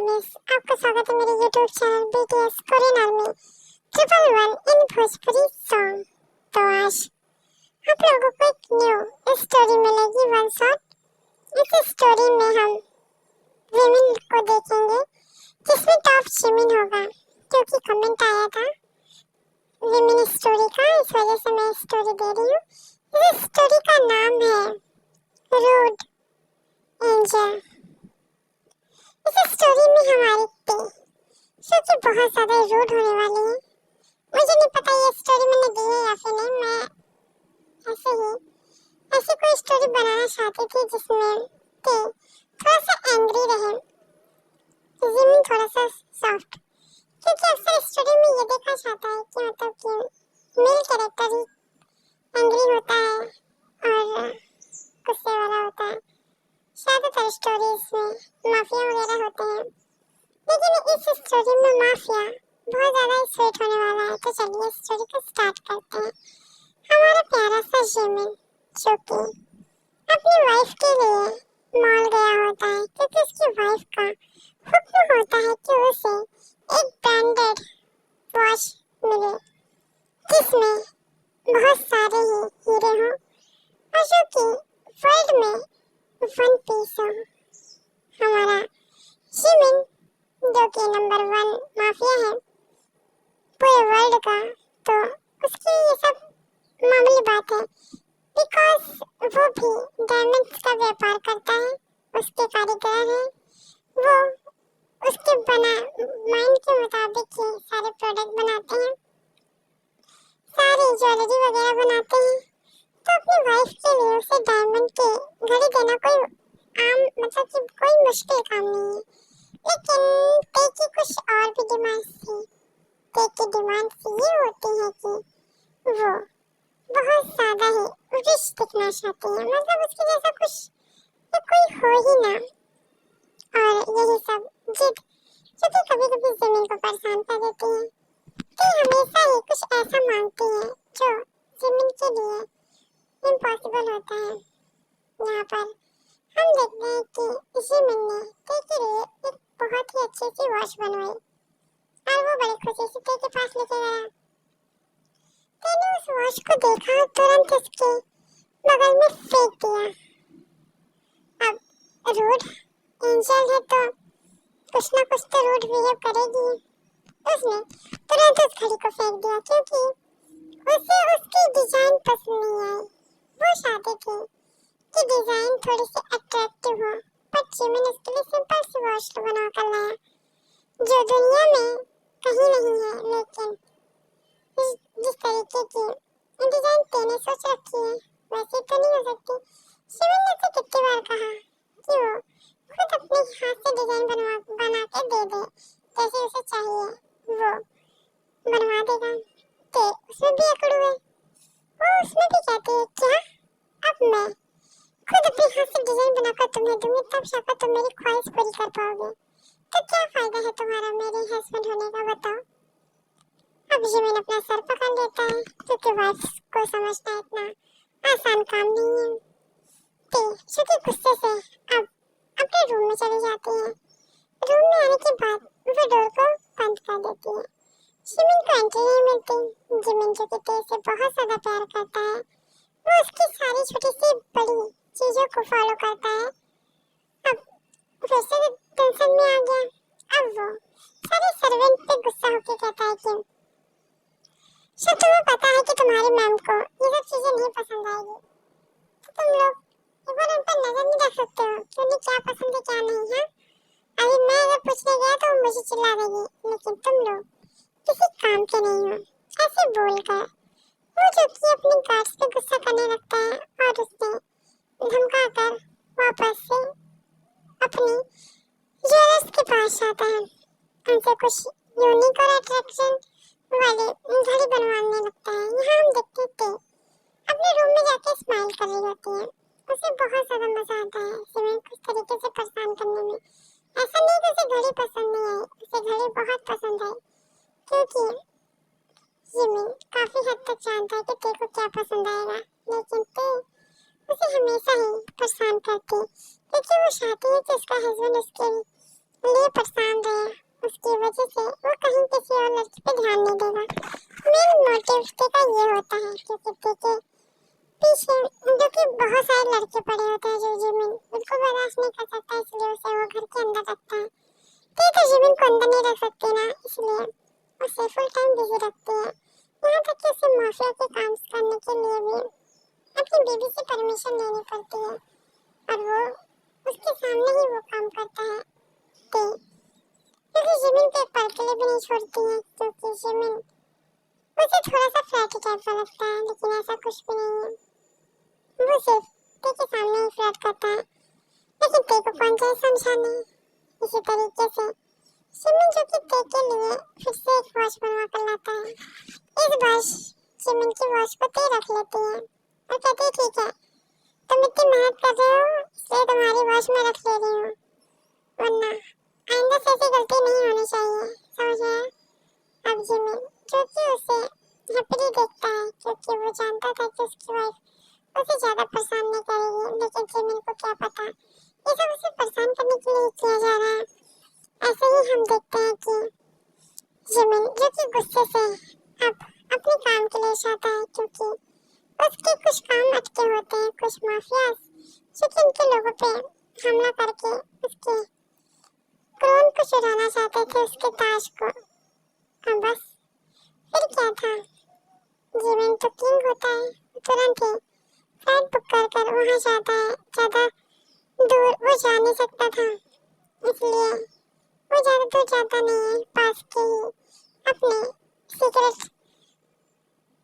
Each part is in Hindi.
मिस, आपका स्वागत है मेरे YouTube channel BTS Korean army 111 इन भोजपुरी सॉन्ग। तो आज आप लोगों को एक न्यू स्टोरी मिलेगी वन शॉट। इस स्टोरी में हम जिमिन को देखेंगे जिसमें टॉप जिमिन होगा, क्योंकि कमेंट आया था जिमिन स्टोरी का, इस वजह से मैं स्टोरी दे रही हूँ। इस स्टोरी का नाम है रूड एंजल। इस स्टोरी में हमारी टी जो कि बहुत ज्यादा रूड होने वाली है। मुझे नहीं पता ये स्टोरी मैंने दी है या फिर नहीं। मैं ऐसी कोई स्टोरी बनाना चाहती थी जिसमें टी थोड़ा सा एंग्री रहे, जिमिन थोड़ा सा सॉफ्ट, क्योंकि अक्सर स्टोरी में ये देखा जाता है कि मतलब कि मेल कैरेक्टर ही एंग्री होता है और गुस्से वाला होता है। ज्यादातर स्टोरीज में माफिया वगैरह होते हैं, लेकिन इस स्टोरी में माफिया बहुत ज्यादा स्वीट होने वाला है। तो चलिए स्टोरी को स्टार्ट करते हैं। हमारा प्यारा सा जिमिन जो कि अपनी वाइफ के लिए मॉल गया होता है, क्योंकि उसकी वाइफ का हुक्म होता है कि उसे एक ब्रांडेड वॉच मिले जिसमें बहुत सारे ही हीरे हों और जो कि वर्ल्ड में वन पीस हो। हमारा जिमिन जो कि नंबर 1 माफिया है पूरे वर्ल्ड का, तो उसकी ये सब मामूली बात है, बिकॉज वो भी डायमंड्स का व्यापार करता है, उसके कारीगर हैं, वो उसके बना माइंड के मुताबिक ही सारे प्रोडक्ट बनाते हैं, सारी ज्वेलरी वगैरह बनाते हैं। तो अपनी वाइफ के लिए उसे डायमंड की घड़ी देना कोई आम मतलब कि कोई मुश्किल काम नहीं है। लेकिन ते की कुछ और भी डिमांड्स थी। ते की डिमांड्स ये होती है कि वो बहुत ज्यादा ही रिच दिखना चाहती है, मतलब उसके जैसा कुछ कोई हो ही ना। और यही सब जिद जो कि कभी कभी जिमिन को परेशान कर देती है। ते हमेशा ही कुछ ऐसा मांगती है जो जिमिन के लिए इम्पॉसिबल होता है। यहाँ पर हम देखते हैं कि जिमिन ने ते के लिए एक बहुत ही अच्छी सी वॉच बनवाई और वो बड़ी खुशी से ते के पास लेके गया। ते ने उस वॉच को देखा और तुरंत उसके बगल में फेंक दिया। अब रूड एंजल है तो कुछ ना कुछ तो रूड बिहेव करेगी। उसने तुरंत उस घड़ी को फेंक दिया क्योंकि उसे उसकी डिजाइन पसंद नहीं आई। वो चाहती थी कि डिजाइन थोड़ी सी अट्रैक्टिव हो, पर जिमिन उसके लिए सिंपल सी वॉच बना कर लाया जो दुनिया में कहीं नहीं है। लेकिन जिस तरीके की डिजाइन तेने सोच रखी है वैसे तो नहीं हो सकती। जिमिन ने उसे कितनी बार कहा कि वो खुद अपने हाथ से डिजाइन बना के दे दे, जैसे उसे चाहिए वो बनवा देगा। ते उसमें भी अकड़ हुए, वो उसमें भी कहती है क्या अब मैं खुद अपने हाथ से डिजाइन बनाकर तुम्हें दूंगी, तब शायद तुम मेरी ख्वाहिश पूरी कर पाओगे। तो क्या फायदा है तुम्हारा मेरे हस्बैंड होने का, बताओ। अब जिमिन अपना सर पकड़ लेता है क्योंकि वाइफ को समझना इतना आसान काम नहीं है। ते चूंकि गुस्से से अब अपने रूम में चली जाती है। रूम में आने के बाद वो डोर को बंद कर देती है। जिमिन को एंट्री नहीं मिलती। जिमिन जो कि ते से बहुत ज्यादा प्यार करता है, वो उसकी सारी छोटी सी बड़ी चीजों को फॉलो करता है। अब फिर से टेंशन में आ गया। अब वो सारे सर्वेंट पे गुस्सा होकर कहता है कि शायद तुम्हें पता है कि तुम्हारी मैम को ये सब चीजें नहीं पसंद आएगी, तो तुम लोग एक बार उन पर नजर नहीं रख सकते हो कि उन्हें क्या पसंद है क्या नहीं है। अभी मैं अगर पूछने गया तो वो मुझे चिल्ला देगी, लेकिन तुम लोग किसी काम के नहीं हो। ऐसे बोलकर वो जो कि अपने गार्ड्स पे गुस्सा करने लगता है और उससे धमकाकर वापस से अपनी ज्वेलर्स के पास जाता है। उनसे कुछ यूनिक और अट्रैक्शन वाली घड़ी बनवाने लगता है। यहाँ हम देखते थे अपने रूम में जाके स्माइल कर रही होती है। उसे बहुत ज्यादा मजा आता है जिमिन कुछ तरीके से परेशान करने में। ऐसा नहीं कि उसे घड़ी पसंद नहीं आई, उसे घड़ी बहुत पसंद आई, क्योंकि जिमिन काफी हद तक जानता है कि ते को क्या पसंद आएगा। लेकिन ते उसे हमेशा ही परेशान करती, क्योंकि वो चाहती है कि उसका हस्बैंड उसके लिए परेशान रहे, उसकी वजह से वो कहीं किसी और लड़की पे ध्यान नहीं देगा। मेन मोटिव का ये होता है क्योंकि देखिए पीछे जो कि बहुत सारे लड़के पड़े होते हैं जो जिमिन उनको बर्दाश्त नहीं कर सकता, इसलिए उसे वो घर के अंदर रखता है। तो जिमिन को अंदर नहीं रख सकती ना, इसलिए उसे फुल टाइम बिजी रखती है। यहाँ तक कि उसे माफिया के काम करने के लिए भी अपनी बीवी से परमिशन लेनी पड़ती है और वो उसके सामने ही वो काम करता है। क्योंकि जिमिन को एक पल के लिए भी नहीं छोड़ती है, क्योंकि जिमिन उसे थोड़ा सा फ्लर्टी टाइप का लगता है, लेकिन ऐसा कुछ भी नहीं है। वो सिर्फ ते के सामने ही फ्लर्ट करता है, लेकिन ते को कौन जाए समझाने। इसी तरीके से जिमिन जो कि ते के लिए फिर से एक वॉच बनवा कर लाता है। इस बार जिमिन की वॉच को ते रख लेती है और कहती है ठीक है, तुम इतनी मेहनत कर रहे हो इसलिए तुम्हारी वॉच मैं रख ले रही हूँ, वरना आइंदा से ऐसी गलती नहीं होनी चाहिए, समझ आया। अब जिमिन जो कि उसे हैप्पीली देखता है क्योंकि वो जानता था कि उसकी वाइफ उसे ज्यादा परेशान नहीं करेगी, लेकिन जिमिन को क्या पता ये सब उसे परेशान करने के लिए किया जा रहा है। ऐसे ही हम देखते हैं कि जिमिन जो कि गुस्से से अब अपने काम के लिए चाहता है क्योंकि उसके कुछ काम अटके होते हैं, कुछ माफियाज जो कि उनके लोगों पे हमला करके उसके क्रोन को चुराना चाहते थे, उसके ताज को। अब बस फिर क्या था, जिमिन तो किंग होता है, तुरंत ही फ्लाइट बुक कर वहां जाता है। ज्यादा दूर वो जा नहीं सकता था, इसलिए वो ज्यादा दूर जाता नहीं है, पास के ही अपने सीक्रेट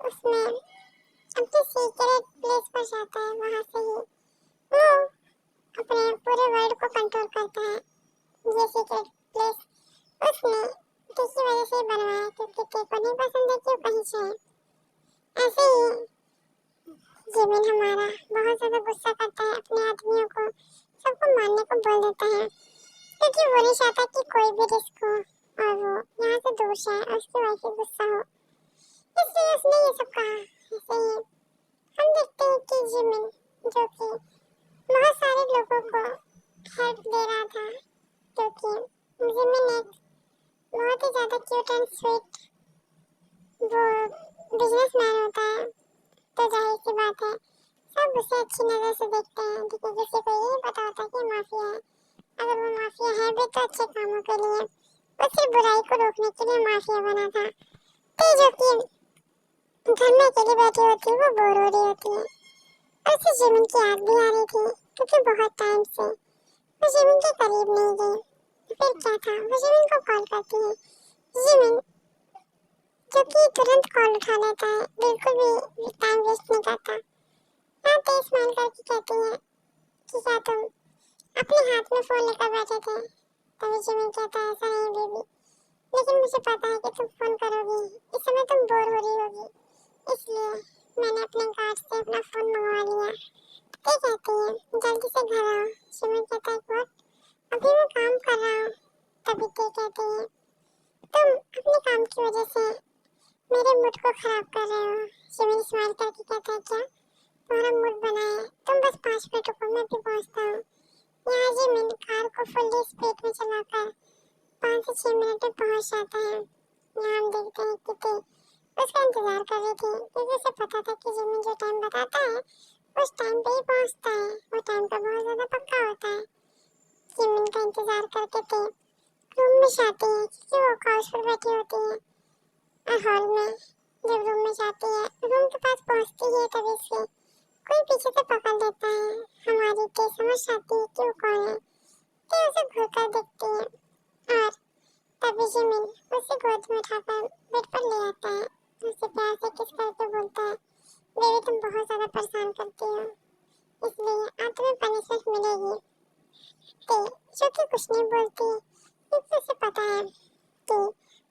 उसमें अपने सीक्रेट प्लेस पर जाता है। वहां से ही वो अपने पूरे वर्ल्ड को कंट्रोल करता है। ये सीक्रेट प्लेस उसने किसी वजह से बनवाया क्योंकि को नहीं पसंद है कि वो कहीं से। ऐसे ही जिमिन हमारा बहुत ज्यादा गुस्सा करता है अपने आदमियों को, सबको मारने को बोल देता है क्योंकि वो नहीं चाहता कि कोई भी रिस्क हो और वो यहाँ से दूर जाए और उसकी वाइफ से गुस्सा हो, इसलिए उसने ये सब कहा। ऐसे ही हम देखते हैं कि जिमिन जो कि बहुत सारे लोगों को हेल्प दे रहा था क्योंकि जिमिन एक बहुत ही ज्यादा क्यूट एंड स्वीट वो बिजनेसमैन होता है, तो जाहिर सी बात है सब उसे अच्छी नजर से देखते हैं, लेकिन किसी को ये नहीं पता होता कि माफिया है। अगर वो माफिया है भी तो अच्छे कामों के लिए, वो सिर्फ बुराई को रोकने के लिए माफिया बना था। तो जो कि घर में अकेली बैठी होती है वो बोर हो रही होती है और उसे जिमिन की याद भी आ रही थी क्योंकि बहुत टाइम से वो जिमिन के करीब नहीं गई। फिर क्या था, वो जिमिन को कॉल करती है। जिमिन जो कि तुरंत कॉल उठा लेता है, बिल्कुल भी टाइम वेस्ट नहीं करता। हाँ तो स्माइल करके कहती है कि क्या तुम अपने हाथ में फोन लेकर बैठे थे। तभी जिमिन कहता है ऐसा नहीं बेबी, लेकिन मुझे पता है कि तुम फोन करोगी, इस समय तुम बोर हो रही होगी, इसलिए मैंने अपने गार्ड से अपना फोन मंगवा लिया। ते कहती है जल्दी से घर आओ। जिमिन कहता है व्हाट, अभी मैं काम कर रहा हूँ। तभी ते कहती है तुम अपने काम की वजह से मेरे मूड को खराब कर रहे हो। जिमिन स्माइल करके कहता है क्या तुम्हारा मूड बना है, तुम बस 5 मिनट रुको मैं भी पहुँचता हूँ। यहाँ जिमिन कार को फुल स्पीड में चलाकर 5 से 6 मिनट में पहुँच जाता है। यहाँ हम देखते हैं कि ते उसका इंतजार कर रही थी क्योंकि उसे पता था कि जिमिन जो टाइम बताता है उस टाइम पे ही पहुँचता है, वो टाइम का बहुत ज़्यादा पक्का होता है। जिमिन का इंतजार करके ते रूम में जाती है क्योंकि वो काउच पर बैठी होती है और हॉल में जब रूम में जाती है, रूम के पास पहुँचती है तभी से कोई पीछे से पकड़ लेता है। हमारी ते समझ जाती है कि वो कौन है, ते उसे घूर कर देखती है और तभी जिमिन उसे गोद में उठाकर बेड पर ले आता है, उसे प्यार से किस करके बोलता है बेबी तुम बहुत ज्यादा परेशान करती हो, इसलिए आज तुम्हें पनिशमेंट मिलेगी। ते जो कि कुछ नहीं बोलती क्योंकि उसे पता है कि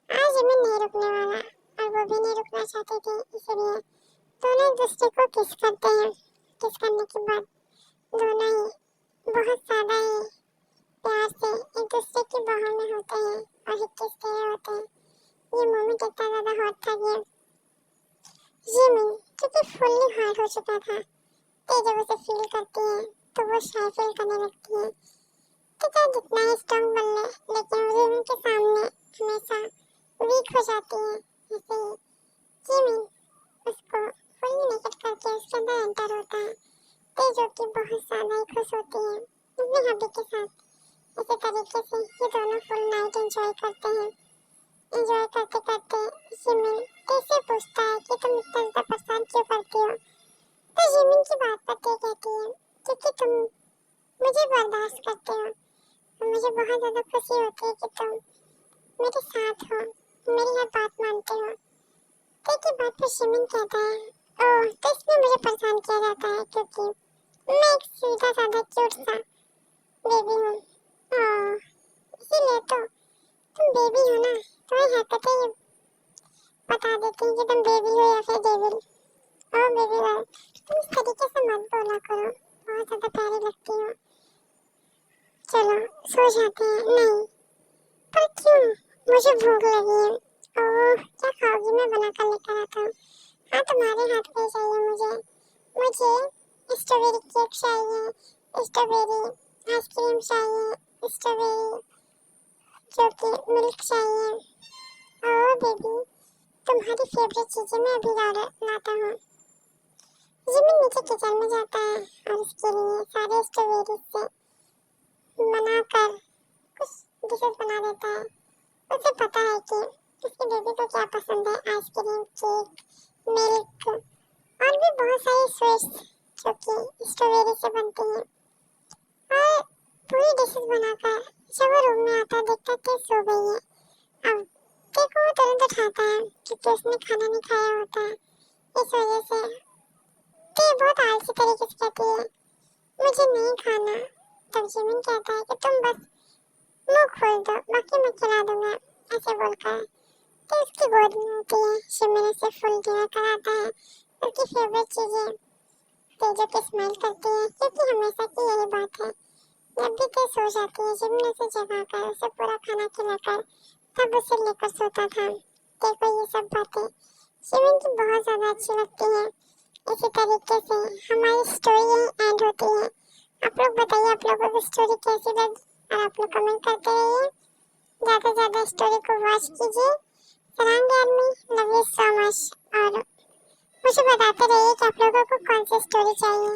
आज जिमिन नहीं रुकने वाला और वो भी नहीं रुकना चाहते थे, इसलिए दोनों एक दूसरे को किस करते हैं। किस करने के बाद दोनों ही बहुत ज्यादा ही प्यार से एक दूसरे की बाहों में होते हैं और एक किस दे रहे होते हैं। ये मोमेंट इतना ज्यादा हॉट था कि जिमिन क्योंकि फुल्ली हॉट हो चुका था, ते जब उसे फील करती है तो वो शाय फील करने लगती है। तो चाहे जितना ही स्ट्रांग बन ले, लेकिन वो जिमिन के सामने हमेशा वीक हो जाती है। ऐसे ही जिमिन उसको फुल्ली नेकेड करके उसके अंदर एंटर होता है। तेजो की बहुत ज्यादा ही खुश होती है अपने हबी के साथ। इसी तरीके से ये दोनों फुल नाइट एंजॉय करते हैं। एंजॉय करते करते जिमिन तेज से पूछता है कि तुम इतना ज्यादा परेशान क्यों करती हो। तो जिमिन की बात पर ते कहती है क्योंकि तुम मुझे बर्दाश्त करते हो और मुझे बहुत ज्यादा खुशी होती है कि तुम मेरे साथ हो, मेरी हर बात मानते हो। ते की बात पर जिमिन कहता है ओह तो इसमें मुझे परेशान किया जाता है क्योंकि मैं एक सीधा साधा क्यूट सा बेबी हूँ। ओह इसीलिए तो तुम बेबी हो ना, तुम्हारी हरकतें ये बता देती हैं कि तुम बेबी हो या फिर डेविल। ओह बेबी गर्ल तुम इस तरीके से मत बोला करो, बहुत ज्यादा प्यारी लगती हो। चलो सो जाते हैं। नहीं पर क्यों, मुझे भूख लगी है। ओह क्या खाओगी, मैं बना कर लेकर आता हूँ। हाँ तुम्हारे हाथ पे चाहिए मुझे। मुझे स्ट्रॉबेरी केक चाहिए, स्ट्रॉबेरी आइसक्रीम चाहिए, स्ट्रॉबेरी जो कि मिल्क चाहिए। ओह बेबी तुम्हारी फेवरेट चीजें मैं अभी लाता हूँ। जिमिन नीचे किचन में जाता है और उसके लिए सारे स्ट्रॉबेरी से बनाकर कुछ डिशेस बना देता है। उसे पता है कि उसकी बेबी को क्या पसंद है, आइसक्रीम, केक, मिल्क और भी बहुत सारी स्वीट्स जो कि स्ट्रॉबेरी से बनती हैं। और पूरी डिशेस बनाकर जब वो रूम में आता है देखता है कि सो गई है। अब केक को वो तुरंत उठाता है क्योंकि उसने खाना नहीं खाया होता है। इस वजह से ते बहुत आलसी तरीके से कहती है मुझे नहीं खाना। तब जिमिन कहता है कि तुम बस मुंह खोल दो, बाकी मैं खिला दूंगा। ऐसे बोलकर तो उसकी गोद में होती है। जिमिन उसे फुल डिनर कराता है, उसकी फेवरेट चीजें तेजो के स्माइल करती है क्योंकि हमेशा की यही बात है। जब भी ते सो जाती है जिमिन उसे जगाकर उसे पूरा खाना खिलाकर तब उसे लेकर सोता था। ते को ये सब बातें जिमिन की बहुत ज्यादा अच्छी लगती है। इसी तरीके से हमारी स्टोरी यही एंड होती है। आप लोग बताइए आप लोगों को स्टोरी कैसी लगी और आप लोग कमेंट करते रहिए। ज़्यादा से ज़्यादा स्टोरी को वॉच कीजिए। सलाम army, love you so much. और मुझे बताते रहिए कि आप लोगों को कौन सी स्टोरी चाहिए।